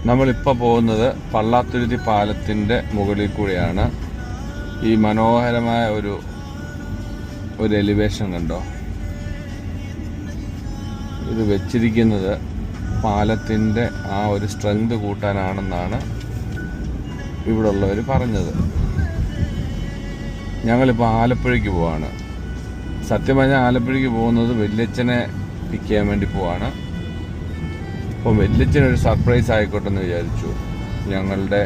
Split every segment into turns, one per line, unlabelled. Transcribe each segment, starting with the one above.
നമ്മളിപ്പോൾ പോകുന്നത് പള്ളാത്തുരുത്തി പാലത്തിൻ്റെ മുകളിൽ കൂടിയാണ്. ഈ മനോഹരമായ ഒരു എലിവേഷൻ കണ്ടോ? ഇത് വെച്ചിരിക്കുന്നത് പാലത്തിൻ്റെ ആ ഒരു സ്ട്രെങ്ത് കൂട്ടാനാണെന്നാണ് ഇവിടെ ഉള്ളവർ പറഞ്ഞത്. ഞങ്ങളിപ്പോൾ ആലപ്പുഴയ്ക്ക് പോവാണ്. സത്യം പറഞ്ഞാൽ ആലപ്പുഴയ്ക്ക് പോകുന്നത് വല്യച്ഛനെ പിക്ക് ചെയ്യാൻ വേണ്ടി പോവാണ്. അപ്പം വല്യച്ഛനൊരു സർപ്രൈസ് ആയിക്കോട്ടെ എന്ന് വിചാരിച്ചു. ഞങ്ങളുടെ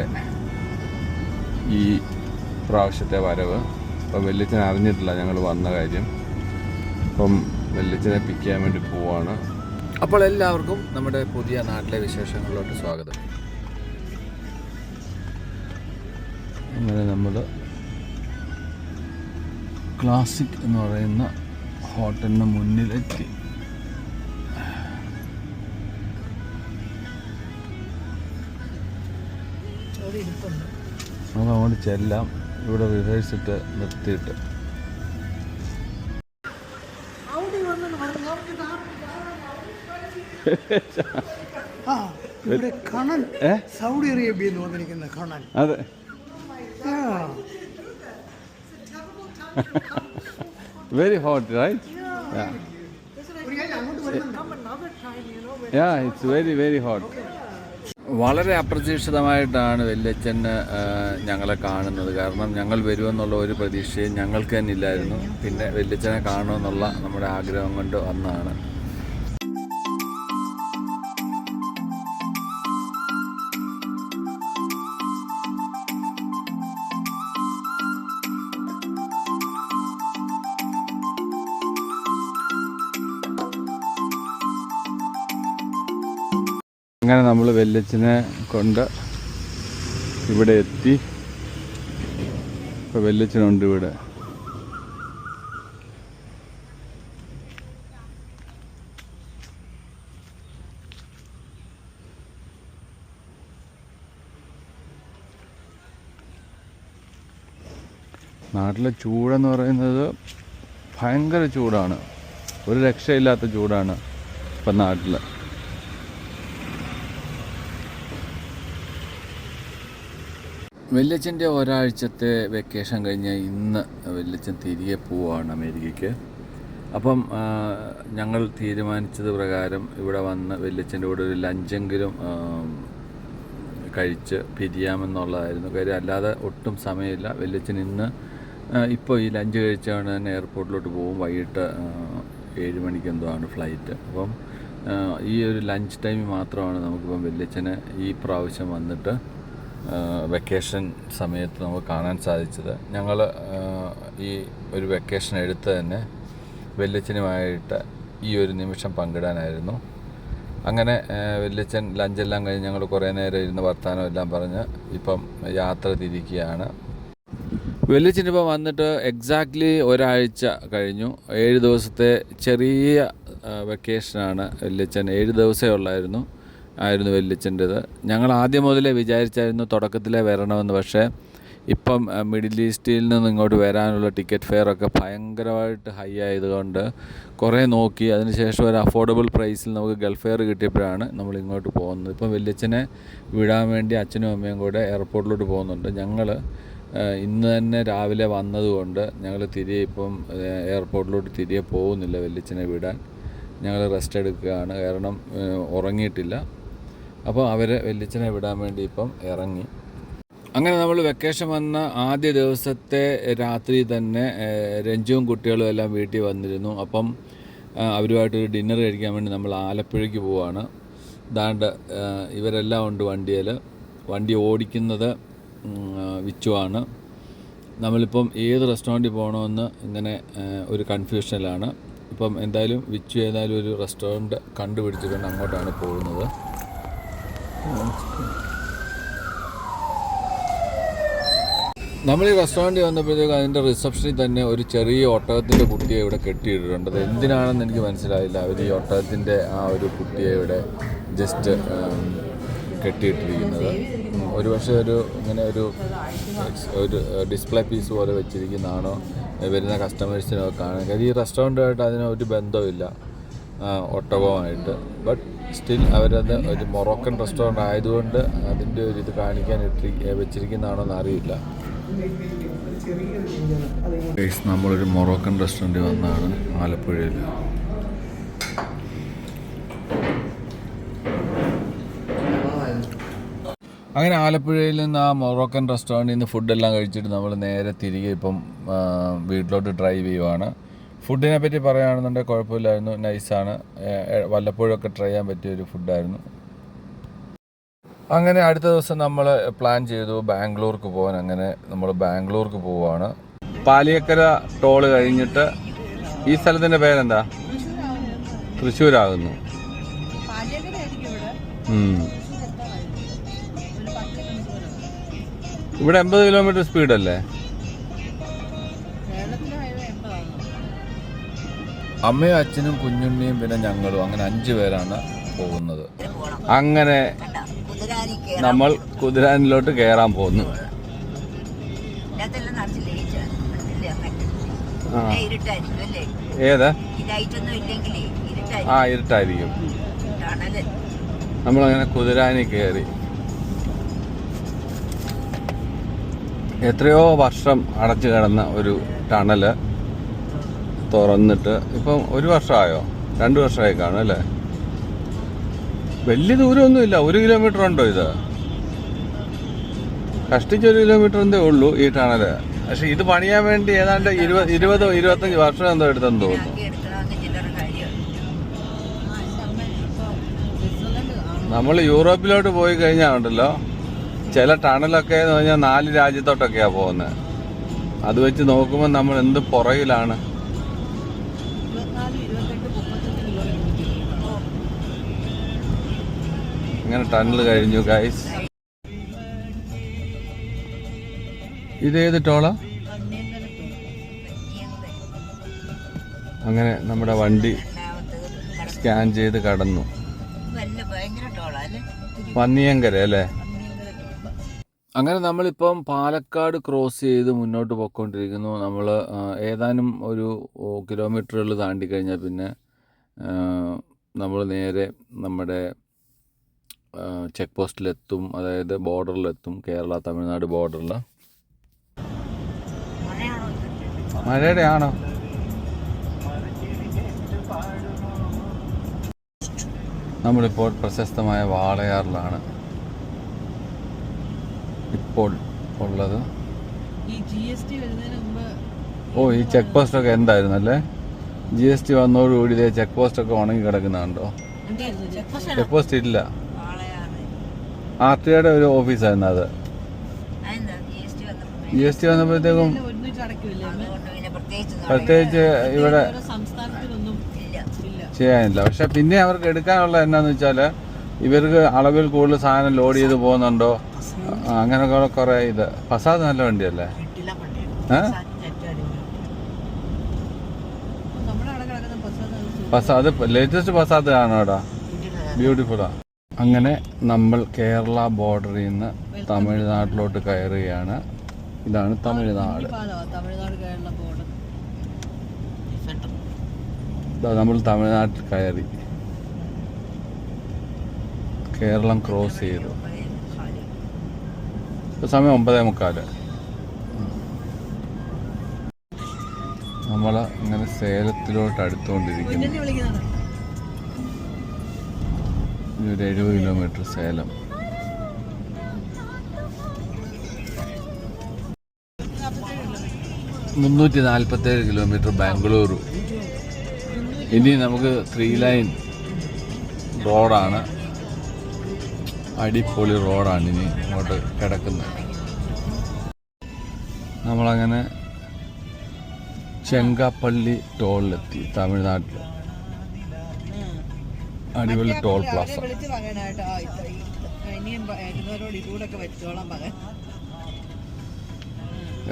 ഈ പ്രാവശ്യത്തെ വരവ് അപ്പം വല്യച്ഛൻ അറിഞ്ഞിട്ടില്ല ഞങ്ങൾ വന്ന കാര്യം. അപ്പം വല്യച്ഛനെ പിക്ക് ചെയ്യാൻ വേണ്ടി പോവാണ്.
അപ്പോൾ എല്ലാവർക്കും നമ്മുടെ പുതിയ നാട്ടിലെ വിശേഷങ്ങളിലോട്ട് സ്വാഗതം.
അങ്ങനെ നമ്മൾ ക്ലാസിക് എന്ന് പറയുന്ന ഹോട്ടലിന് മുന്നിലെത്തി. നമുക്ക് അങ്ങോട്ട് ചെല്ലാം. ഇവിടെ റിഹേഴ്സിട്ട് നിർത്തിയിട്ട്
സൗദി അറേബ്യയിൽ നിന്ന് വന്നിരിക്കുന്ന കാണാൻ.
അതെ, very hot, right? Yeah, it's very hot.
വളരെ അപ്രതീക്ഷിതമായിട്ടാണ് വല്യച്ഛൻ ഞങ്ങളെ കാണുന്നത്. കാരണം ഞങ്ങൾ വരുമെന്നുള്ള ഒരു പ്രതീക്ഷയും ഞങ്ങൾക്ക് തന്നെ ഇല്ലായിരുന്നു. പിന്നെ വല്യച്ഛനെ കാണുമെന്നുള്ള നമ്മുടെ ആഗ്രഹം കൊണ്ട് വന്നതാണ്.
അങ്ങനെ നമ്മൾ വല്യച്ഛനെ കൊണ്ട് ഇവിടെ എത്തി. ഇപ്പോൾ വല്യച്ഛനുണ്ട് ഇവിടെ. നാട്ടിലെ ചൂടെന്ന് പറയുന്നത് ഭയങ്കര ചൂടാണ്. ഒരു രക്ഷയില്ലാത്ത ചൂടാണ് ഇപ്പം നാട്ടിൽ.
വല്യച്ഛൻ്റെ ഒരാഴ്ചത്തെ വെക്കേഷൻ കഴിഞ്ഞ് ഇന്ന് വല്യച്ഛൻ തിരികെ പോവുകയാണ് അമേരിക്കയ്ക്ക്. അപ്പം ഞങ്ങൾ തീരുമാനിച്ചത് പ്രകാരം ഇവിടെ വന്ന് വല്യച്ഛൻ്റെ കൂടെ ഒരു ലഞ്ചെങ്കിലും കഴിച്ച് പിരിയാമെന്നുള്ളതായിരുന്നു കാര്യം. അല്ലാതെ ഒട്ടും സമയമില്ല. വല്യച്ഛൻ ഇന്ന് ഇപ്പോൾ ഈ ലഞ്ച് കഴിച്ചാണ് തന്നെ എയർപോർട്ടിലോട്ട് പോകും. വൈകിട്ട് 7 മണിക്ക് എന്തോ ആണ് ഫ്ലൈറ്റ്. അപ്പം ഈ ഒരു ലഞ്ച് ടൈമിൽ മാത്രമാണ് നമുക്കിപ്പം വല്യച്ഛനെ ഈ പ്രാവശ്യം വന്നിട്ട് വെക്കേഷൻ സമയത്ത് നമുക്ക് കാണാൻ സാധിച്ചത്. ഞങ്ങൾ ഈ ഒരു വെക്കേഷൻ എടുത്ത് തന്നെ വല്യച്ഛനുമായിട്ട് ഈ ഒരു നിമിഷം പങ്കിടാനായിരുന്നു. അങ്ങനെ വല്യച്ഛൻ ലഞ്ചെല്ലാം കഴിഞ്ഞ് ഞങ്ങൾ കുറേ നേരം ഇരുന്ന് വർത്താനം എല്ലാം പറഞ്ഞ് ഇപ്പം യാത്ര തിരിക്കുകയാണ്. വല്യച്ഛനിപ്പോൾ വന്നിട്ട് എക്സാക്ട്ലി ഒരാഴ്ച കഴിഞ്ഞു. 7 ദിവസത്തെ ചെറിയ വെക്കേഷനാണ് വല്യച്ഛൻ. 7 ദിവസമേ ഉള്ളായിരുന്നു വല്യച്ഛൻ്റെത്. ഞങ്ങൾ ആദ്യം മുതലേ വിചാരിച്ചായിരുന്നു തുടക്കത്തിലേ വരണമെന്ന്. പക്ഷേ ഇപ്പം മിഡിൽ ഈസ്റ്റിൽ നിന്ന് ഇങ്ങോട്ട് വരാനുള്ള ടിക്കറ്റ് ഫെയറൊക്കെ ഭയങ്കരമായിട്ട് ഹൈ ആയതുകൊണ്ട് കുറേ നോക്കി. അതിനുശേഷം ഒരു അഫോർഡബിൾ പ്രൈസിൽ നമുക്ക് ഗൾഫ് എയർ കിട്ടിയപ്പോഴാണ് നമ്മൾ ഇങ്ങോട്ട് പോകുന്നത്. ഇപ്പം വല്യച്ഛനെ വിടാൻ വേണ്ടി അച്ഛനും അമ്മയും കൂടെ എയർപോർട്ടിലോട്ട് പോകുന്നുണ്ട്. ഞങ്ങൾ ഇന്ന് തന്നെ രാവിലെ വന്നതുകൊണ്ട് ഞങ്ങൾ തിരികെ ഇപ്പം എയർപോർട്ടിലോട്ട് തിരികെ പോകുന്നില്ല. വല്യച്ഛനെ വിടാൻ ഞങ്ങൾ റെസ്റ്റ് എടുക്കുകയാണ്. കാരണം ഉറങ്ങിയിട്ടില്ല. അപ്പോൾ അവർ വല്യച്ഛനെ വിടാൻ വേണ്ടി ഇപ്പം ഇറങ്ങി. അങ്ങനെ നമ്മൾ വെക്കേഷൻ വന്ന ആദ്യ ദിവസത്തെ രാത്രി തന്നെ രഞ്ജുവും കുട്ടികളും എല്ലാം വീട്ടിൽ വന്നിരുന്നു. അപ്പം അവരുമായിട്ടൊരു ഡിന്നർ കഴിക്കാൻ വേണ്ടി നമ്മൾ ആലപ്പുഴയ്ക്ക് പോവുകയാണ്. ദാണ്ട് ഇവരെല്ലാം ഉണ്ട് വണ്ടിയിൽ. വണ്ടി ഓടിക്കുന്നത് വിച്ചുവാണ്. നമ്മളിപ്പം ഏത് റെസ്റ്റോറൻറ്റിൽ പോകണമെന്ന് ഇങ്ങനെ ഒരു കൺഫ്യൂഷനിലാണ്. ഇപ്പം എന്തായാലും വിച്ചു ഏതായാലും ഒരു റെസ്റ്റോറൻറ്റ് കണ്ടുപിടിച്ചിട്ടുണ്ട്. അങ്ങോട്ടാണ് പോകുന്നത്. നമ്മൾ ഈ റെസ്റ്റോറൻറ്റിൽ വന്നപ്പോഴത്തേക്ക് അതിൻ്റെ റിസപ്ഷനിൽ തന്നെ ഒരു ചെറിയ ഒട്ടകത്തിൻ്റെ കുട്ടിയെ ഇവിടെ കെട്ടിയിട്ടിട്ടുണ്ട്. അത് എന്തിനാണെന്ന് എനിക്ക് മനസ്സിലായില്ല. അവർ ഈ ഒട്ടകത്തിൻ്റെ ആ ഒരു കുട്ടിയെ ഇവിടെ ജസ്റ്റ് കെട്ടിയിട്ടിരിക്കുന്നത്. ഒരു പക്ഷേ ഇങ്ങനെ ഒരു ഡിസ്പ്ലേ പീസ് പോലെ വെച്ചിരിക്കുന്നതാണോ വരുന്ന കസ്റ്റമേഴ്സിനൊക്കെ കാണാൻ. കാര്യം ഈ റെസ്റ്റോറൻറ്റുമായിട്ട് അതിന് ഒരു ബന്ധമില്ല ഒട്ടകവുമായിട്ട്. ബട്ട് സ്റ്റിൽ അവരത് ഒരു മൊറോക്കൻ റെസ്റ്റോറൻ്റ് ആയതുകൊണ്ട് അതിൻ്റെ ഒരു ഇത് കാണിക്കാൻ വെച്ചിരിക്കുന്നതാണോ എന്ന് അറിയില്ല. നമ്മളൊരു മൊറോക്കൻ റെസ്റ്റോറൻറ്റിൽ വന്നതാണ് ആലപ്പുഴയിൽ. അങ്ങനെ ആലപ്പുഴയിൽ നിന്ന് ആ മൊറോക്കൻ റെസ്റ്റോറൻറ്റിൽ നിന്ന് ഫുഡെല്ലാം കഴിച്ചിട്ട് നമ്മൾ നേരെ തിരികെ ഇപ്പം വീട്ടിലോട്ട് ഡ്രൈവ് ചെയ്യുവാണ്. ഫുഡിനെ പറ്റി പറയുകയാണെന്നുണ്ടെങ്കിൽ കുഴപ്പമില്ലായിരുന്നു, നൈസാണ്, വല്ലപ്പോഴൊക്കെ ട്രൈ ചെയ്യാൻ പറ്റിയൊരു ഫുഡായിരുന്നു. അങ്ങനെ അടുത്ത ദിവസം നമ്മൾ പ്ലാൻ ചെയ്തു ബാംഗ്ലൂർക്ക് പോകാൻ. അങ്ങനെ നമ്മൾ ബാംഗ്ലൂർക്ക് പോവുകയാണ്.
പാലിയക്കര ടോള് കഴിഞ്ഞിട്ട് ഈ സ്ഥലത്തിൻ്റെ പേരെന്താ? തൃശ്ശൂരാകുന്നു. ഇവിടെ 80 കിലോമീറ്റർ സ്പീഡല്ലേ?
അമ്മയും അച്ഛനും കുഞ്ഞുണ്ണിയും പിന്നെ ഞങ്ങളും, അങ്ങനെ 5 പേരാണ് പോകുന്നത്.
അങ്ങനെ നമ്മൾ കുതിരാനിലോട്ട് കയറാൻ പോകുന്നു. ഏതാ? ആ, ഇരുട്ടായിരിക്കും. നമ്മളങ്ങനെ കുതിരാനി കയറി. എത്രയോ വർഷം അടച്ചു കിടന്ന ഒരു ടണല് തുറന്നിട്ട് ഇപ്പം 1 വർഷമായോ 2 വർഷമായി കാണും അല്ലേ? വലിയ ദൂരമൊന്നുമില്ല, 1 കിലോമീറ്റർ ഉണ്ടോ? ഇത് കഷ്ടിച്ച് 1 കിലോമീറ്റർ എന്തേ ഉള്ളൂ ഈ ടണല്. പക്ഷെ ഇത് പണിയാൻ വേണ്ടി ഏതാണ്ട് 20-25 വർഷം എന്തോ എടുത്തെന്ന് തോന്നുന്നു. നമ്മൾ യൂറോപ്പിലോട്ട് പോയി കഴിഞ്ഞാൽ ഉണ്ടല്ലോ, ചില ടണലൊക്കെ എന്ന് പറഞ്ഞാൽ 4 രാജ്യത്തോട്ടൊക്കെയാണ് പോകുന്നത്. അത് വെച്ച് നോക്കുമ്പോൾ നമ്മൾ എന്ത് പുറകിലാണ്. ഇങ്ങനെ ടണൽ കഴിഞ്ഞു ഗൈസ്. ഇതേത് ടോളാ? അങ്ങനെ നമ്മുടെ വണ്ടി സ്കാൻ ചെയ്ത് കടന്നു. പന്നിയങ്കര അല്ലേ?
അങ്ങനെ നമ്മളിപ്പം പാലക്കാട് ക്രോസ് ചെയ്ത് മുന്നോട്ട് പോയിക്കൊണ്ടിരിക്കുന്നു. നമ്മൾ ഏതാനും ഒരു കിലോമീറ്ററുകൾ താണ്ടി കഴിഞ്ഞാൽ പിന്നെ നമ്മൾ നേരെ നമ്മുടെ ചെക്ക് പോസ്റ്റിലെത്തും, അതായത് ബോർഡറിലെത്തും, കേരള തമിഴ്നാട് ബോർഡറിൽ.
മഴയുടെ ആണോ? നമ്മളിപ്പോൾ പ്രശസ്തമായ വാളയാറിലാണ് ഇപ്പോൾ ഉള്ളത്. ഓ, ഈ ചെക്ക് പോസ്റ്റൊക്കെ എന്തായിരുന്നു അല്ലേ? GST വന്നതോടുകൂടി ഇതേ ചെക്ക് പോസ്റ്റൊക്കെ ഉണങ്ങി കിടക്കുന്നുണ്ടോ? ചെക്ക് പോസ്റ്റ് ഇല്ല. RTIയുടെ ഒരു ഓഫീസായിരുന്നു അത്. GST വന്നപ്പോഴത്തേക്കും പ്രത്യേകിച്ച് ഇവിടെ ചെയ്യാനില്ല. പക്ഷെ പിന്നെ അവർക്ക് എടുക്കാനുള്ള എന്നാന്ന് വെച്ചാൽ ഇവർക്ക് അളവിൽ കൂടുതൽ സാധനം ലോഡ് ചെയ്ത് പോകുന്നുണ്ടോ, അങ്ങനെയൊക്കെ കുറെ ഇത്. ഫസാദ് നല്ല വണ്ടിയല്ലേ? ഫസാദ് ലേറ്റസ്റ്റ് ഫസാദ് കാണോ എടാ, ബ്യൂട്ടിഫുള്ളാ. അങ്ങനെ നമ്മൾ കേരള ബോർഡറിൽ നിന്ന് തമിഴ്നാട്ടിലോട്ട് കയറുകയാണ്. ഇതാണ് തമിഴ്നാട്. നമ്മൾ തമിഴ്നാട്ടിൽ കയറി, കേരളം ക്രോസ് ചെയ്തു. ഇപ്പോൾ സമയം 9:45. നമ്മൾ അങ്ങനെ സേലത്തിലോട്ട് അടുത്തുകൊണ്ടിരിക്കുന്നു. ഒരു 70 കിലോമീറ്റർ സേലം. $347 കിലോമീറ്റർ ബാംഗ്ലൂരു. ഇനി നമുക്ക് 3 ലൈൻ റോഡാണ്, അടിപൊളി റോഡാണ് ഇനി ഇങ്ങോട്ട് കിടക്കുന്നത്. നമ്മളങ്ങനെ ചെങ്കാപ്പള്ളി ടോളിലെത്തി, തമിഴ്നാട്ടിൽ. അടിപൊളി ടോൾ പ്ലാസ.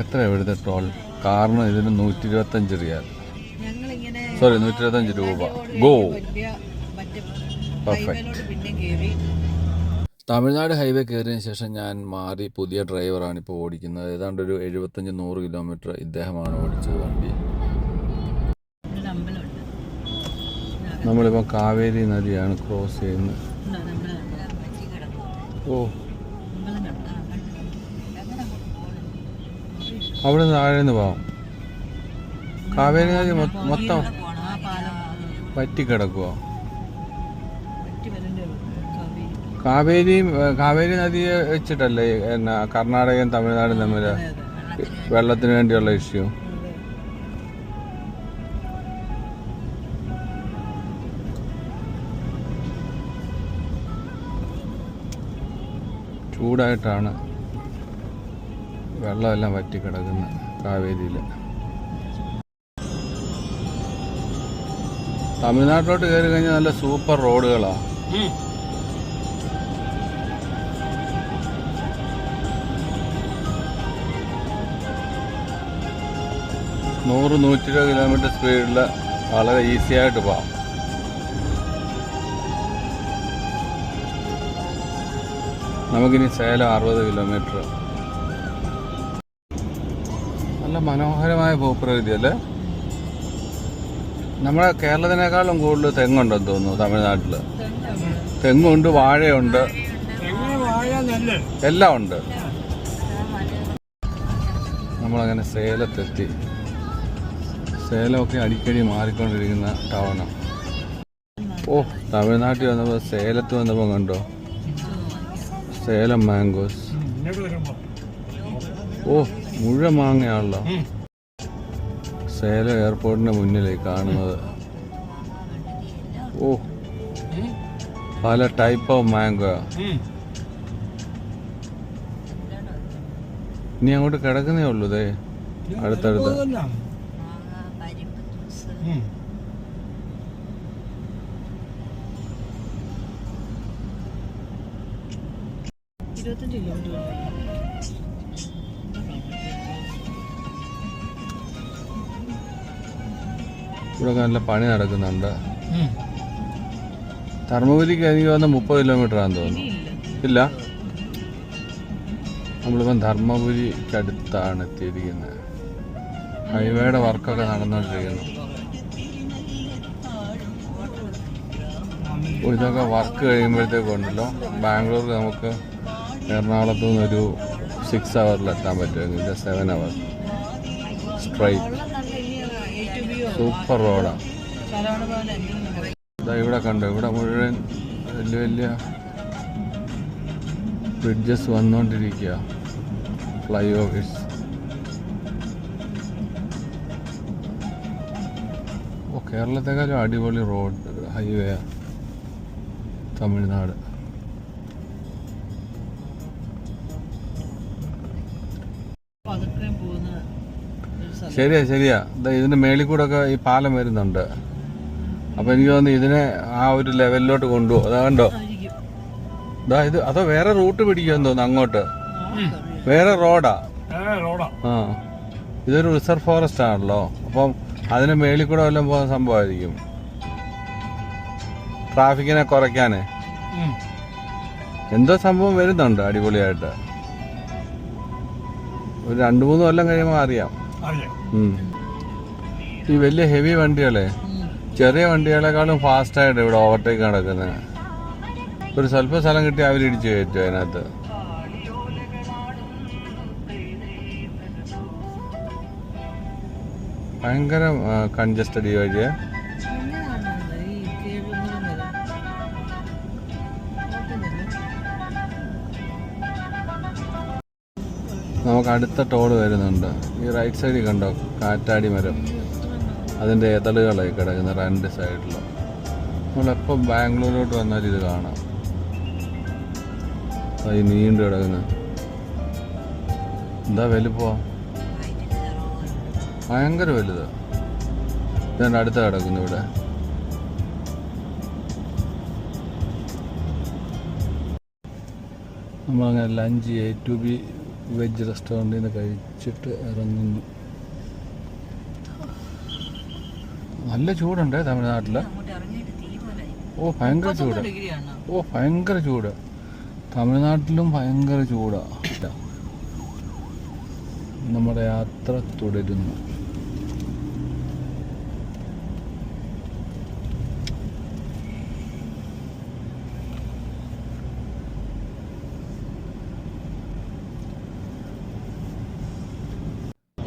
എത്ര ഇവിടുത്തെ ടോൾ? കാറിന് ഇതിന് 125 റിയാൽ, സോറി 125 രൂപ. Go perfect.
തമിഴ്നാട് ഹൈവേ കയറിയതിന് ശേഷം ഞാൻ മാറി പുതിയ ഡ്രൈവറാണ് ഇപ്പോൾ ഓടിക്കുന്നത്. ഏതാണ്ട് ഒരു 75-100 കിലോമീറ്റർ ഇദ്ദേഹമാണ് ഓടിച്ചത് വണ്ടി. നമ്മളിപ്പോൾ കാവേരി നദിയാണ് ക്രോസ് ചെയ്യുന്നത്. ഓ, അവിടെ നിന്ന് താഴെ നിന്ന് പോവാം. കാവേരി നദി മൊത്തം വറ്റിക്കിടക്കുവോ? കാവേരി നദിയെ വെച്ചിട്ടല്ലേ എന്നാ കർണാടകയും തമിഴ്നാടും തമ്മിൽ വെള്ളത്തിന് വേണ്ടിയുള്ള ഇഷ്യൂ? ചൂടായിട്ടാണ് വെള്ളമെല്ലാം വറ്റിക്കിടക്കുന്നത് കാവേരിയിൽ. തമിഴ്നാട്ടിലോട്ട് കയറി കഴിഞ്ഞാൽ നല്ല സൂപ്പർ റോഡുകളാണ്. 100-120 കിലോമീറ്റർ സ്പീഡിൽ വളരെ ഈസി ആയിട്ട് പോകാം. നമുക്കിനി സേലം 60 കിലോമീറ്റർ. നല്ല മനോഹരമായ ഭൂപ്രകൃതി അല്ലേ? നമ്മുടെ കേരളത്തിനേക്കാളും കൂടുതൽ തെങ്ങുണ്ടെന്ന് തോന്നുന്നു തമിഴ്നാട്ടിൽ. തെങ്ങുണ്ട്, വാഴയുണ്ട്, എല്ലാം ഉണ്ട്. നമ്മളങ്ങനെ സേലത്തെത്തി. സേലമൊക്കെ അടിക്കടി മാറിക്കൊണ്ടിരിക്കുന്ന ടൗണാണ്. ഓ, തമിഴ്നാട്ടിൽ വന്നപ്പോൾ സേലത്ത് വന്നപ്പോൾ കണ്ടോ സേലം മാംഗോസ്. ഓ, മുഴുവൻ മാങ്ങയാണല്ലോ. സേലം എയർപോർട്ടിന് മുന്നിലേക്ക് കാണുന്നത്. ഓ, പല ടൈപ്പ് ഓഫ് മാംഗോ. ഇനി അങ്ങോട്ട് കിടക്കുന്നേ ഉള്ളൂ. ദേ അടുത്തടുത്ത്. ഇവിടെ നല്ല പണി നടക്കുന്നുണ്ട്. ധർമ്മപുരിക്ക് എനിക്ക് വന്ന 30 കിലോമീറ്റർ ആണെന്ന് തോന്നുന്നു. ഇല്ല, നമ്മളിപ്പം ധർമ്മപുരിക്കടുത്താണ് എത്തിയിരിക്കുന്നത്. ഹൈവേയുടെ വർക്കൊക്കെ നടന്നുകൊണ്ടിരിക്കുന്നു. ഇതൊക്കെ വർക്ക് കഴിയുമ്പോഴത്തേക്കുണ്ടല്ലോ ബാംഗ്ലൂർ നമുക്ക് എറണാകുളത്തു നിന്നൊരു 6 hours എത്താൻ പറ്റുമെങ്കിൽ ഇത് 7 hours സ്ട്രൈറ്റ്. സൂപ്പർ റോഡാണ്. ഇതാ ഇവിടെ കണ്ടോ, ഇവിടെ മുഴുവൻ വലിയ വലിയ ബ്രിഡ്ജസ് വന്നുകൊണ്ടിരിക്കുക, ഫ്ലൈ ഓവേഴ്സ്. ഓ, കേരളത്തെക്കാളും അടിപൊളി റോഡ് ഹൈവേ തമിഴ്നാട്. ശരിയാ ശരിയാ. ഇതിന്റെ മേളിൽ കൂടെ ഒക്കെ ഈ പാലം വരുന്നുണ്ട്. അപ്പൊ എനിക്ക് തോന്നുന്നു ഇതിനെ ആ ഒരു ലെവലിലോട്ട് കൊണ്ടുപോകും. അതാ കണ്ടോ, ഇതാ ഇത്. അതോ വേറെ റൂട്ട് പിടിക്കുമെന്ന് തോന്നുന്നു അങ്ങോട്ട്. വേറെ റോഡാ. ആ, ഇതൊരു റിസർവ് ഫോറസ്റ്റ് ആണല്ലോ. അപ്പം അതിന് മേളിൽ കൂടെ വല്ലതും പോകുന്ന സംഭവമായിരിക്കും, ട്രാഫിക്കിനെ കുറയ്ക്കാനേ. എന്തോ സംഭവം വരുന്നുണ്ട് അടിപൊളിയായിട്ട്. ഒരു 2-3 കൊല്ലം കഴിയുമ്പോൾ അറിയാം. ഈ വലിയ ഹെവി വണ്ടികളെ ചെറിയ വണ്ടികളെക്കാളും ഫാസ്റ്റായിട്ട് ഇവിടെ ഓവർടേക്ക് നടക്കുന്നത്. ഒരു സ്വല്പ സ്ഥലം കിട്ടി അവരിടിച്ച് കയറ്റും അതിനകത്ത്. ഭയങ്കര കൺജസ്റ്റഡ് ഈ വഴിയെ. നമുക്ക് അടുത്ത ടോള് വരുന്നുണ്ട്. ഈ റൈറ്റ് സൈഡിൽ കണ്ടോ കാറ്റാടി മരം, അതിൻ്റെ എതളുകളായി കിടക്കുന്ന 2 സൈഡിലും. നമ്മളെപ്പം ബാംഗ്ലൂരിലോട്ട് വന്നാൽ ഇത് കാണാം. ഈ നീണ്ടു കിടക്കുന്നത് എന്താ വലുപ്പോ, ഭയങ്കര വലുത്. ഇതുകൊണ്ട് അടുത്ത് കിടക്കുന്നു ഇവിടെ. നമ്മളങ്ങനെ ലഞ്ച് A2B വെജ് റെസ്റ്റോറൻറ്റിൽ നിന്ന് കഴിച്ചിട്ട് ഇറങ്ങുന്നു. നല്ല ചൂടുണ്ട് തമിഴ്നാട്ടിൽ. ഓ, ഭയങ്കര ചൂട്. ഓ, ഭയങ്കര ചൂട്. തമിഴ്നാട്ടിലും ഭയങ്കര ചൂടാണ്. നമ്മുടെ യാത്ര തുടരുന്നു.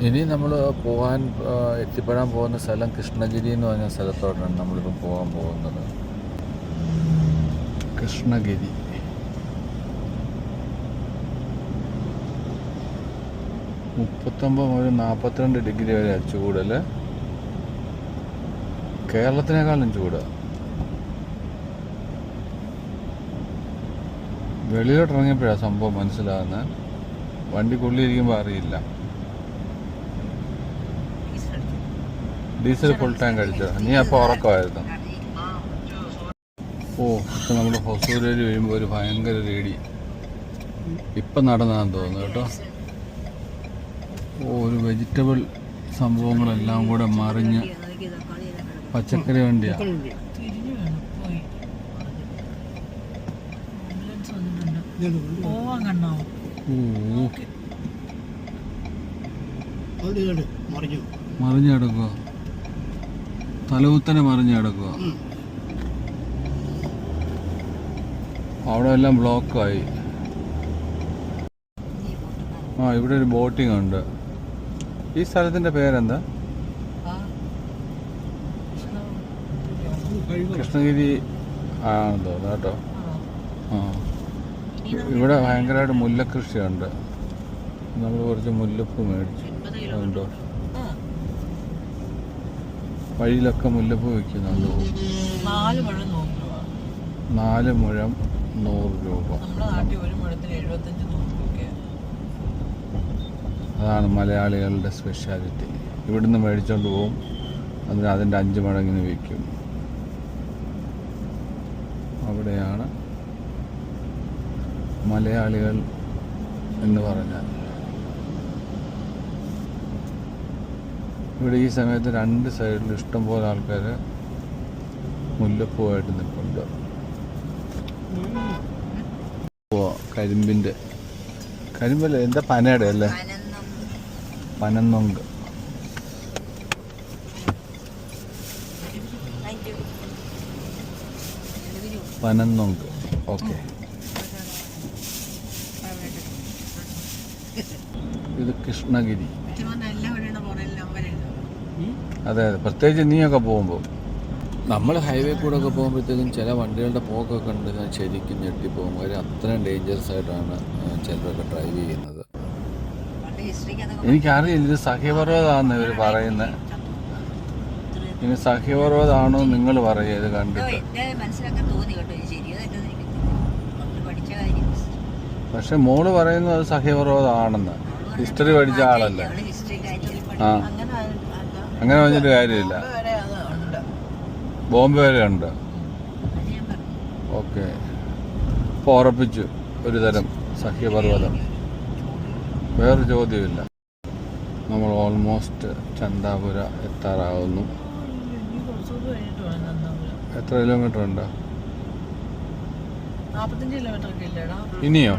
ഇനി നമ്മൾ പോകാൻ എത്തിപ്പെടാൻ പോകുന്ന സ്ഥലം കൃഷ്ണഗിരി എന്ന് പറഞ്ഞ സ്ഥലത്തോട്ടാണ് നമ്മളിപ്പോൾ പോകാൻ പോകുന്നത്. കൃഷ്ണഗിരി. മുപ്പത്തൊമ്പത് മുതൽ 42 ഡിഗ്രി വരെ ചൂടല്ലേ? കേരളത്തിനേക്കാളും ചൂട്. വെളിയിലോട്ട് ഇറങ്ങിയപ്പോഴാണ് സംഭവം മനസ്സിലാകുന്നത്. വണ്ടിക്കുള്ളിലിരിക്കുമ്പോൾ അറിയില്ല. ഡീസൽ ഫുൾ ടാങ്ക് അടിച്ചോ? നീ അപ്പോൾ ഉറക്കമായിരുന്നു. ഇപ്പം നമ്മൾ ഹൊസൂരിൽ വരുമ്പോൾ ഒരു ഭയങ്കര റേഡി ഇപ്പം നടന്നാന്ന് തോന്നുന്നു കേട്ടോ. ഒരു വെജിറ്റബിൾ സംഭവങ്ങളെല്ലാം കൂടെ മറിഞ്ഞ് പച്ചക്കറി വണ്ടിയാണ്. മറിഞ്ഞു കിടക്കുക, തലകുത്തനെ മറിഞ്ഞു കിടക്കുക. അവിടെ എല്ലാം ബ്ലോക്കായി. ഇവിടെ ഒരു ബോട്ടിംഗ് ഉണ്ട്. ഈ സ്ഥലത്തിന്റെ പേരെന്താ? കൃഷ്ണഗിരി ആണെന്ന് തോന്നുന്നു കേട്ടോ. ഇവിടെ ഭയങ്കരമായിട്ട് മുല്ലക്കൃഷിയുണ്ട്. നമ്മൾ കുറച്ച് മുല്ലപ്പൂ മേടിച്ചു. അതുണ്ടോ? വഴിയിലൊക്കെ മുല്ലപ്പൂ വിൽക്കുന്നുണ്ട്. 4 മുഴം 100 രൂപ. അതാണ് മലയാളികളുടെ സ്പെഷ്യാലിറ്റി. ഇവിടുന്ന് മേടിച്ചോണ്ട് പോവും, അതിന് അതിൻ്റെ 5 മടങ്ങിന് വിൽക്കും. അവിടെയാണ് മലയാളികൾ എന്ന് പറഞ്ഞാൽ. ഇവിടെ ഈ സമയത്ത് 2 സൈഡിലും ഇഷ്ടംപോലെ ആൾക്കാർ മുല്ലപ്പൂവായിട്ട് നിൽപ്പുണ്ട്. കരിമ്പല്ലേ? എന്താ പനയുടെ അല്ലേ? പനന്നൊങ്ക്. പനന്നൊങ്ക്. ഓക്കെ. ഇത് കൃഷ്ണഗിരി. അതെ അതെ, പ്രത്യേകിച്ച് നീയൊക്കെ പോകുമ്പോൾ. നമ്മൾ ഹൈവേ കൂടെ ഒക്കെ പോകുമ്പോഴത്തേക്കും ചില വണ്ടികളുടെ പോക്കൊക്കെ ഉണ്ട്, ഞാൻ ശരിക്കും ഞെട്ടിപ്പോകും. കാര്യം അത്രയും ഡേഞ്ചറസ് ആയിട്ടാണ് ചിലരൊക്കെ ഡ്രൈവ് ചെയ്യുന്നത്. എനിക്കറിയില്ല ഇത് സഹ്യപർവ്വതമാണെന്ന് ഇവർ പറയുന്നത്. ഇനി സഹ്യപർവ്വതമാണോ നിങ്ങൾ പറയുക ഇത് കണ്ടിട്ട്? പക്ഷെ മോള് പറയുന്നത് അത് സഹ്യപർവ്വതമാണെന്ന്. ഹിസ്റ്ററി പഠിച്ച ആളല്ലേ. ആ, അങ്ങനെ പറഞ്ഞിട്ട് കാര്യമില്ല. ബോംബെ വരെ ഉണ്ട്. ഓക്കെ, ഇപ്പോൾ ഉറപ്പിച്ചു ഒരു തരം സഹ്യപർവ്വതം. വേറെ ചോദ്യമില്ല. നമ്മൾ ഓൾമോസ്റ്റ് ചന്താപുര എത്താറാവുന്നു. എത്ര കിലോമീറ്റർ ഉണ്ട്?
45 കിലോമീറ്റർ ഒക്കെ ഇല്ലടാ.
ഇനിയോ?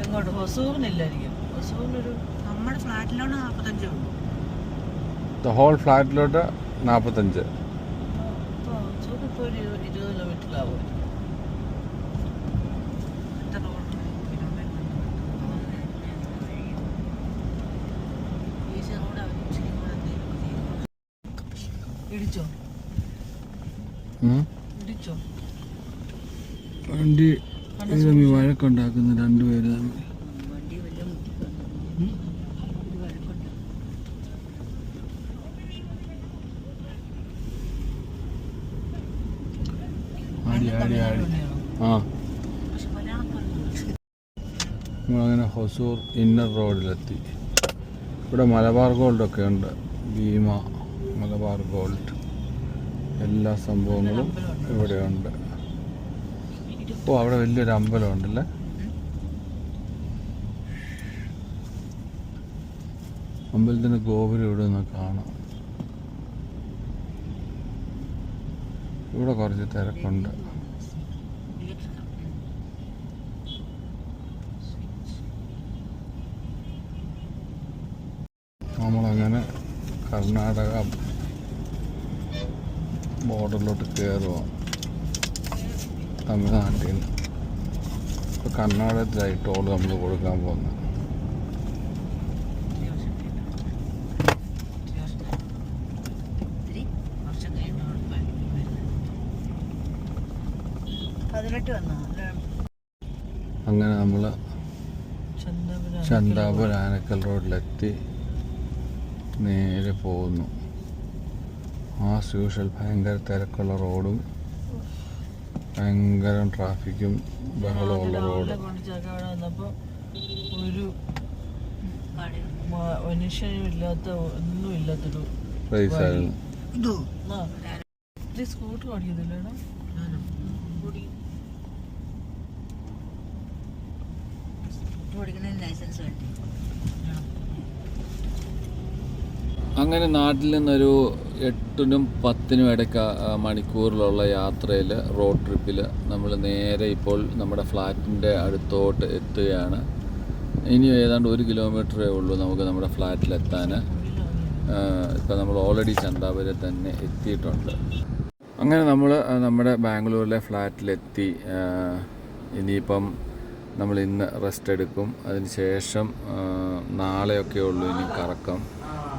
എങ്ങോട്ട്? ഹൊസൂറിനില്ലായിരിക്കും. ഹൊസൂറിനൊരു നമ്മുടെ ഫ്ലാറ്റിലോട്ട് 45 ഉള്ളൂ.
ഹോൾ ഫ്ലാറ്റിലോട്ട് 45.
ഇപ്പോൾ ഒരു 20 കിലോമീറ്ററിലാവും. ഇടിച്ചോ?
വണ്ടി തമ്മിൽ വഴക്കുണ്ടാക്കുന്നു രണ്ടുപേര് തമ്മിൽ. നമ്മളങ്ങനെ ഹൊസൂർ ഇന്നർ റോഡിലെത്തി. ഇവിടെ മലബാർ ഗോൾഡൊക്കെ ഉണ്ട്. ഭീമ, മലബാർ ഗോൾഡ്, എല്ലാ സംഭവങ്ങളും ഇവിടെയുണ്ട്. അവിടെ വലിയൊരു അമ്പലം ഉണ്ടല്ലേ. അമ്പലത്തിൻ്റെ ഗോപുരം ഇവിടെ നിന്ന് കാണാം. ഇവിടെ കുറച്ച് തിരക്കുണ്ട്. നമ്മളങ്ങനെ കർണാടക ബോർഡറിലോട്ട് കയറുക തമിഴ്നാട്ടിൽ നിന്ന്. ഇപ്പോൾ കർണാടകത്തിലായി ടോൾ നമ്മൾ കൊടുക്കാൻ പോകുന്നത്. അങ്ങനെ നമ്മൾ ചന്താപുരം ആനക്കൽ റോഡിലെത്തി നേരെ പോകുന്നു. ആസ് യൂഷ്വൽ ഭയങ്കര തിരക്കുള്ള റോഡും ഭയങ്കര ട്രാഫിക്കും ബഹളമുള്ള റോഡ്.
ഒരു മനുഷ്യനും ഇല്ലാത്ത ഒന്നും ഇല്ലാത്തൊരു
പ്രൈസായിരുന്നു.
സ്കൂട്ടർ ഓടിക്കുന്നില്ലേടാ?
അങ്ങനെ നാട്ടിൽ നിന്നൊരു 8-നും 10-നും ഇടയ്ക്ക് മണിക്കൂറിലുള്ള യാത്രയിൽ റോഡ് ട്രിപ്പിൽ നമ്മൾ നേരെ ഇപ്പോൾ നമ്മുടെ ഫ്ലാറ്റിൻ്റെ അടുത്തോട്ട് എത്തുകയാണ്. ഇനി ഏതാണ്ട് 1 കിലോമീറ്ററേ ഉള്ളൂ നമുക്ക് നമ്മുടെ ഫ്ലാറ്റിലെത്താൻ. ഇപ്പോൾ നമ്മൾ ഓൾറെഡി ചന്താപുരം തന്നെ എത്തിയിട്ടുണ്ട്. അങ്ങനെ നമ്മൾ നമ്മുടെ ബാംഗ്ലൂരിലെ ഫ്ലാറ്റിലെത്തി. ഇനിയിപ്പം നമ്മൾ ഇന്ന് റെസ്റ്റ് എടുക്കും. അതിന് ശേഷം നാളെയൊക്കെ ഉള്ളൂ ഇനി കറക്കം.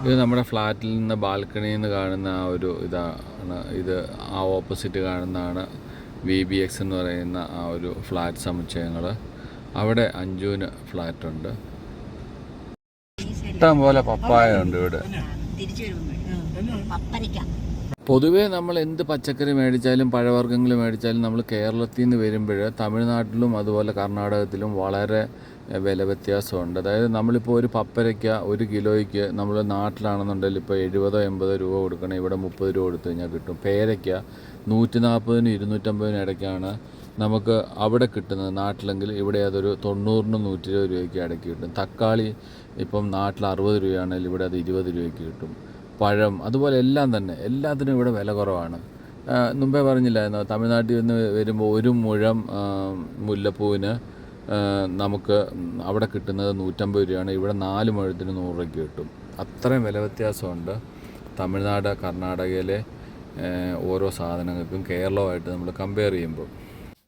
ഇത് നമ്മുടെ ഫ്ലാറ്റിൽ നിന്ന് ബാൽക്കണിയിൽ നിന്ന് കാണുന്ന ആ ഒരു ഇതാണ്. ഇത് ആ ഓപ്പോസിറ്റ് കാണുന്നതാണ് VBX എന്ന് പറയുന്ന ആ ഒരു ഫ്ലാറ്റ് സമുച്ചയങ്ങൾ. അവിടെ അഞ്ജുവിന് ഫ്ലാറ്റുണ്ട്. ഇഷ്ടം പോലെ പപ്പായ ഉണ്ട് ഇവിടെ. പൊതുവേ നമ്മൾ എന്ത് പച്ചക്കറി മേടിച്ചാലും പഴവർഗ്ഗങ്ങൾ മേടിച്ചാലും നമ്മൾ കേരളത്തിൽ നിന്ന് വരുമ്പോൾ തമിഴ്നാട്ടിലും അതുപോലെ കർണാടകത്തിലും വളരെ വില വ്യത്യാസമുണ്ട്. അതായത് നമ്മളിപ്പോൾ ഒരു പപ്പരയ്ക്ക 1 കിലോയ്ക്ക് നമ്മൾ നാട്ടിലാണെന്നുണ്ടെങ്കിൽ ഇപ്പോൾ 70-80 രൂപ കൊടുക്കണം. ഇവിടെ 30 രൂപ കൊടുത്തു കഴിഞ്ഞാൽ കിട്ടും. പേരയ്ക്ക 140-നും 250-നും ഇടയ്ക്കാണ് നമുക്ക് അവിടെ കിട്ടുന്നത്. നാട്ടിലെങ്കിൽ ഇവിടെ അതൊരു 90-നും 120 രൂപയ്ക്ക് ഇടയ്ക്ക് കിട്ടും. തക്കാളി ഇപ്പം നാട്ടിൽ 60 രൂപയാണെങ്കിൽ ഇവിടെ അത് 20 രൂപയ്ക്ക് കിട്ടും. പഴം അതുപോലെ എല്ലാം തന്നെ എല്ലാത്തിനും ഇവിടെ വില കുറവാണ്. മുമ്പേ പറഞ്ഞില്ലായിരുന്നോ, തമിഴ്നാട്ടിൽ നിന്ന് വരുമ്പോൾ 1 മുഴം മുല്ലപ്പൂവിന് നമുക്ക് അവിടെ കിട്ടുന്നത് 150 രൂപയാണ്. ഇവിടെ 4 മുഴത്തിന് 100 രൂപയ്ക്ക് കിട്ടും. അത്രയും വില വ്യത്യാസമുണ്ട് തമിഴ്നാട് കർണാടകയിലെ ഓരോ സാധനങ്ങൾക്കും കേരളവുമായിട്ട് നമ്മൾ കമ്പയർ ചെയ്യുമ്പോൾ.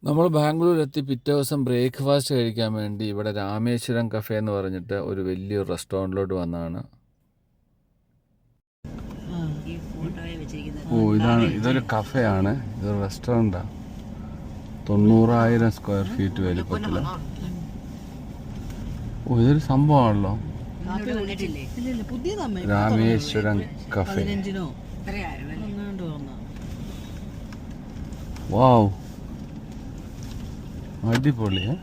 നമ്മൾ ബാംഗ്ലൂരെത്തി പിറ്റേ ദിവസം ബ്രേക്ക്ഫാസ്റ്റ് കഴിക്കാൻ വേണ്ടി ഇവിടെ രാമേശ്വരം കഫേ എന്ന് പറഞ്ഞിട്ട് ഒരു വലിയൊരു റെസ്റ്റോറൻറ്റിലോട്ട് വന്നതാണ്. ഇതൊരു കഫേയാണ്, ഇതൊരു റെസ്റ്റോറൻറ്റാണ്. 90,000 സ്ക്വയർ ഫീറ്റ് വലിപ്പത്തിൽ. ഇതൊരു സംഭവമാണല്ലോ, രാമേശ്വരം കഫേ. വാവ്, അടിപൊളിയാ.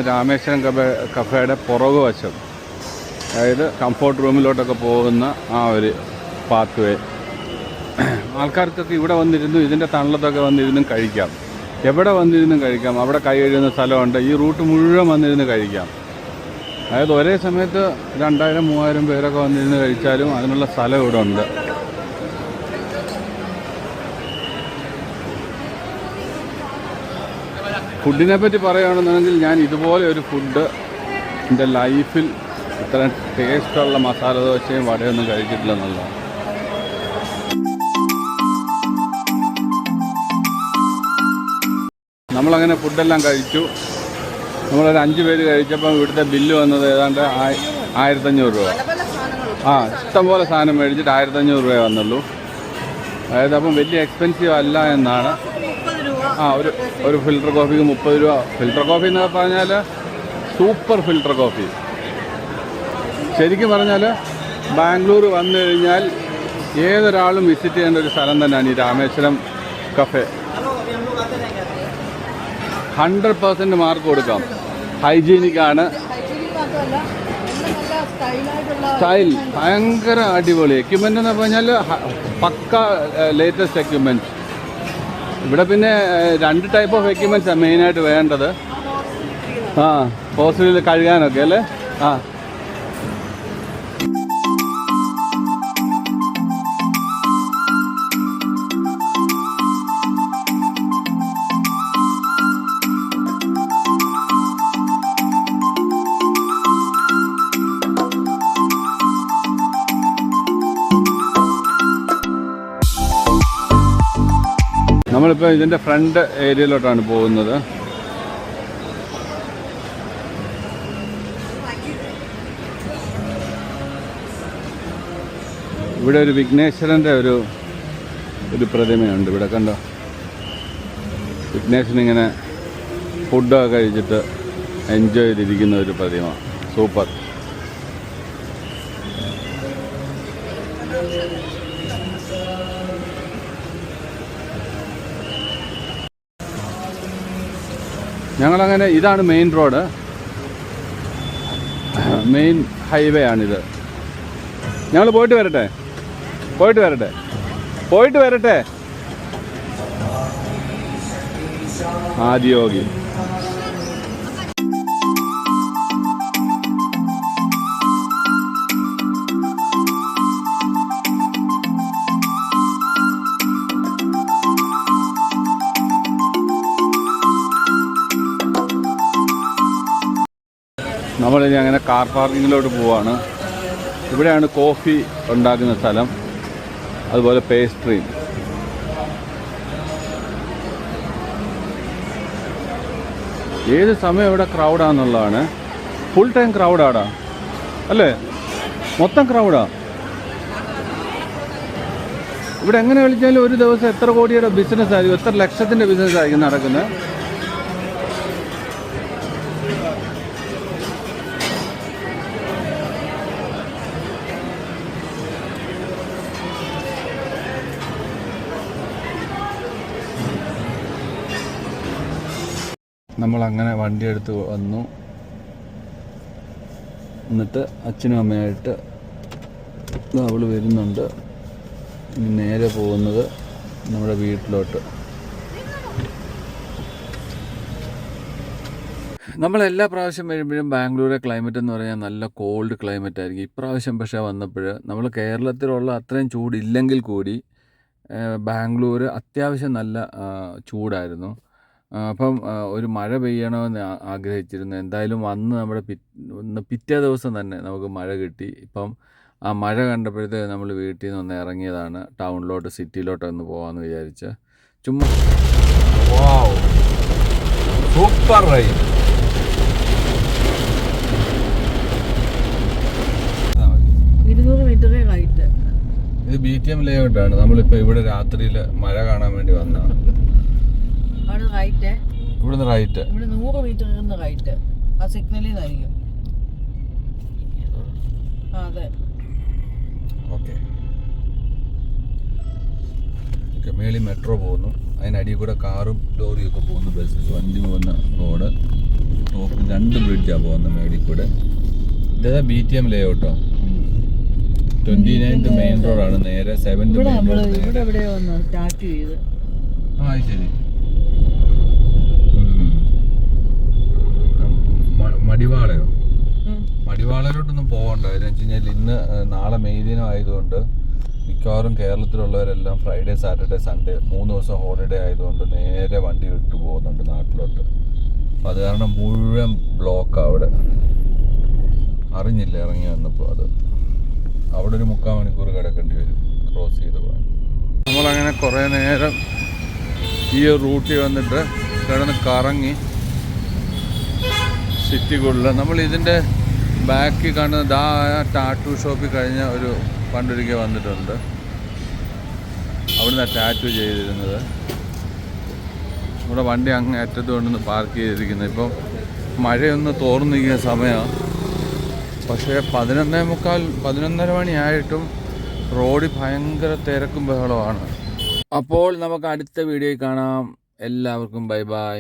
രാമേശ്വരം കഫേയുടെ പുറകു വശം, അതായത് കംഫോർട്ട് റൂമിലോട്ടൊക്കെ പോകുന്ന ആ ഒരു പാത്ത് വേ. ആൾക്കാർക്കൊക്കെ ഇവിടെ വന്നിരുന്നു ഇതിൻ്റെ തണലത്തൊക്കെ വന്നിരുന്നും കഴിക്കാം. എവിടെ വന്നിരുന്നും കഴിക്കാം. അവിടെ കൈ കഴുകുന്ന സ്ഥലമുണ്ട്. ഈ റൂട്ട് മുഴുവൻ വന്നിരുന്ന് കഴിക്കാം. അതായത് ഒരേ സമയത്ത് 2000-3000 പേരൊക്കെ വന്നിരുന്ന് കഴിച്ചാലും അതിനുള്ള സ്ഥലം ഇവിടെ ഉണ്ട്. ഫുഡിനെ പറ്റി പറയുകയാണെന്നുണ്ടെങ്കിൽ ഞാൻ ഇതുപോലെ ഒരു ഫുഡ് എൻ്റെ ലൈഫിൽ ഇത്ര ടേസ്റ്റുള്ള മസാല ദോശയും വടയൊന്നും കഴിച്ചിട്ടില്ലെന്നുള്ളതാണ്. നമ്മളങ്ങനെ ഫുഡെല്ലാം കഴിച്ചു. നമ്മളൊരു 5 പേര് കഴിച്ചപ്പം ഇവിടുത്തെ ബില്ല് വന്നത് ഏതാണ്ട് 1500 രൂപ. ഇഷ്ടംപോലെ സാധനം മേടിച്ചിട്ട് 1500 രൂപയെ വന്നുള്ളൂ. അതായത് അപ്പം വലിയ എക്സ്പെൻസീവ് അല്ല എന്നാണ്. ഒരു ഫിൽറ്റർ കോഫിക്ക് 30 രൂപ. ഫിൽറ്റർ കോഫി എന്നൊക്കെ പറഞ്ഞാൽ സൂപ്പർ ഫിൽറ്റർ കോഫി. ശരിക്കും പറഞ്ഞാൽ ബാംഗ്ലൂർ വന്നു കഴിഞ്ഞാൽ ഏതൊരാളും വിസിറ്റ് ചെയ്യേണ്ട ഒരു സ്ഥലം തന്നെയാണ് ഈ രാമേശ്വരം കഫേ. 100% മാർക്ക് കൊടുക്കാം. ഹൈജീനിക്കാണ്, സ്റ്റൈൽ ഭയങ്കര അടിപൊളി. എക്യുപ്മെൻ്റ് എന്ന് പറഞ്ഞാൽ പക്ക ലേറ്റസ്റ്റ് എക്യുപ്മെൻറ്റ്സ്. ഇവിടെ പിന്നെ 2 ടൈപ്പ് ഓഫ് എക്യുപ്മെൻറ്റ്സാണ് മെയിനായിട്ട് വേണ്ടത്. ഹോസ്റ്റലിൽ കഴുകാനൊക്കെ അല്ലേ. നമ്മളിപ്പോൾ ഇതിൻ്റെ ഫ്രണ്ട് ഏരിയയിലോട്ടാണ് പോകുന്നത്. ഇവിടെ ഒരു വിഘ്നേശ്വരൻ്റെ ഒരു പ്രതിമയുണ്ട്. ഇവിടെ കണ്ടോ, വിഘ്നേശ്വരൻ ഇങ്ങനെ ഫുഡൊക്കെ കഴിച്ചിട്ട് എൻജോയ് ചെയ്തിരിക്കുന്ന ഒരു പ്രതിമ. സൂപ്പർ. ഞങ്ങളങ്ങനെ, ഇതാണ് മെയിൻ റോഡ്, മെയിൻ ഹൈവേ ആണിത്. ഞങ്ങൾ പോയിട്ട് വരട്ടെ. ആദിയോഗി. നമ്മളിനി അങ്ങനെ കാർ പാർക്കിങ്ങിലോട്ട് പോവാണ്. ഇവിടെയാണ് കോഫി ഉണ്ടാക്കുന്ന സ്ഥലം, അതുപോലെ പേസ്ട്രിയും. ഏത് സമയം ഇവിടെ ക്രൗഡാന്നുള്ളതാണ്. ഫുൾ ടൈം ക്രൗഡാടാ, അല്ലേ? മൊത്തം ക്രൗഡാ. ഇവിടെ എങ്ങനെ വിളിച്ചാലും ഒരു ദിവസം എത്ര കോടിയുടെ ബിസിനസ് ആയിരിക്കും, എത്ര ലക്ഷത്തിൻ്റെ ബിസിനസ് ആയിരിക്കും നടക്കുന്നത്. നമ്മളങ്ങനെ വണ്ടി എടുത്ത് വന്നു. എന്നിട്ട് അച്ഛനും അമ്മയായിട്ട് അവൾ വരുന്നുണ്ട്. ഇനി നേരെ പോകുന്നത് നമ്മുടെ വീട്ടിലോട്ട്. നമ്മളെല്ലാ പ്രാവശ്യം വരുമ്പോഴും ബാംഗ്ലൂരെ ക്ലൈമറ്റ് എന്ന് പറഞ്ഞാൽ നല്ല കോൾഡ് ക്ലൈമറ്റ് ആയിരിക്കും. ഇപ്രാവശ്യം പക്ഷേ വന്നപ്പോൾ നമ്മൾ കേരളത്തിലുള്ള അത്രയും ചൂടില്ലെങ്കിൽ കൂടി ബാംഗ്ലൂർ അത്യാവശ്യം നല്ല ചൂടായിരുന്നു. അപ്പം ഒരു മഴ പെയ്യണമെന്ന് ആഗ്രഹിച്ചിരുന്നു. എന്തായാലും വന്ന് നമ്മുടെ പിറ്റേ ദിവസം തന്നെ നമുക്ക് മഴ കിട്ടി. ഇപ്പം ആ മഴ കണ്ടപ്പോഴത്തേക്ക് നമ്മൾ വീട്ടിൽ നിന്ന് ഒന്ന് ഇറങ്ങിയതാണ്, ടൗണിലോട്ട്, സിറ്റിയിലോട്ടൊന്ന് പോകാമെന്ന് വിചാരിച്ച്. ചുമ്മാ
സൂപ്പർ റൈഡ്.
ഇത് BTM ലേഔട്ടാണ്. നമ്മളിപ്പോൾ ഇവിടെ രാത്രിയിൽ മഴ കാണാൻ വേണ്ടി വന്നതാണ്. ഇവിടുന്ന് റൈറ്റ്,
ഇവിടെ 100 മീറ്റർ റൈറ്റ്. ആ സിഗ്നലിൽ നിന്നായിരിക്കും. അതെ.
ഓക്കെ. മേളിൽ മെട്രോ പോകുന്നു, അതിനടിയിൽ കൂടെ കാറും ലോറിയും ഒക്കെ പോകുന്നു, ബസ് വണ്ടി പോകുന്ന റോഡ്. ടോപ്പിൽ 2 ബ്രിഡ്ജാണ് പോകുന്നത് മേളിൽ കൂടെ. ഇതാ BTM ലേഔട്ടോ. 29th മെയിൻ റോഡാണ്. നേരെ 7th മെയിൻ റോഡ്.
ഇവിടെ എവിടെയോ ഒന്ന് സ്റ്റാർട്ട് ചെയ്ത്.
ശരി. മടിവാളയിലോട്ടൊന്നും പോകണ്ട. എന്ന് വെച്ച് കഴിഞ്ഞാൽ ഇന്ന് നാളെ മെയ് ദിനം ആയതുകൊണ്ട് മിക്കവാറും കേരളത്തിലുള്ളവരെല്ലാം ഫ്രൈഡേ, സാറ്റർഡേ, സൺഡേ 3 ദിവസം ഹോളിഡേ ആയതുകൊണ്ട് നേരെ വണ്ടി വിട്ടു പോകുന്നുണ്ട് നാട്ടിലോട്ട്. അപ്പം അത് കാരണം മുഴുവൻ ബ്ലോക്കാണ് അവിടെ. അറിഞ്ഞില്ല ഇറങ്ങി വന്നപ്പോൾ. അത് അവിടെ ഒരു 3/4 മണിക്കൂർ കിടക്കേണ്ടി വരും ക്രോസ് ചെയ്ത് പോകാൻ. നമ്മളങ്ങനെ കുറേ നേരം ഈ റൂട്ടിൽ വന്നിട്ട് കിടന്ന് കറങ്ങി സിറ്റിക്കുള്ളിൽ. നമ്മൾ ഇതിൻ്റെ ബാക്കിൽ കാണുന്നത് ടാറ്റു ഷോപ്പിൽ കഴിഞ്ഞ ഒരു പണ്ടൊരിക്കൽ വന്നിട്ടുണ്ട്. അവിടുന്ന് ടാറ്റു ചെയ്തിരുന്നത്. നമ്മുടെ വണ്ടി അങ്ങ് അറ്റത്ത് കൊണ്ടൊന്ന് പാർക്ക് ചെയ്തിരിക്കുന്നത്. ഇപ്പം മഴയൊന്ന് തോർന്നിരിക്കുന്ന സമയമാണ്. പക്ഷേ 11:15 മണിയായിട്ടും റോഡിൽ ഭയങ്കര തിരക്കും ബഹളമാണ്. അപ്പോൾ നമുക്ക് അടുത്ത വീഡിയോയിൽ കാണാം. എല്ലാവർക്കും ബൈ ബൈ.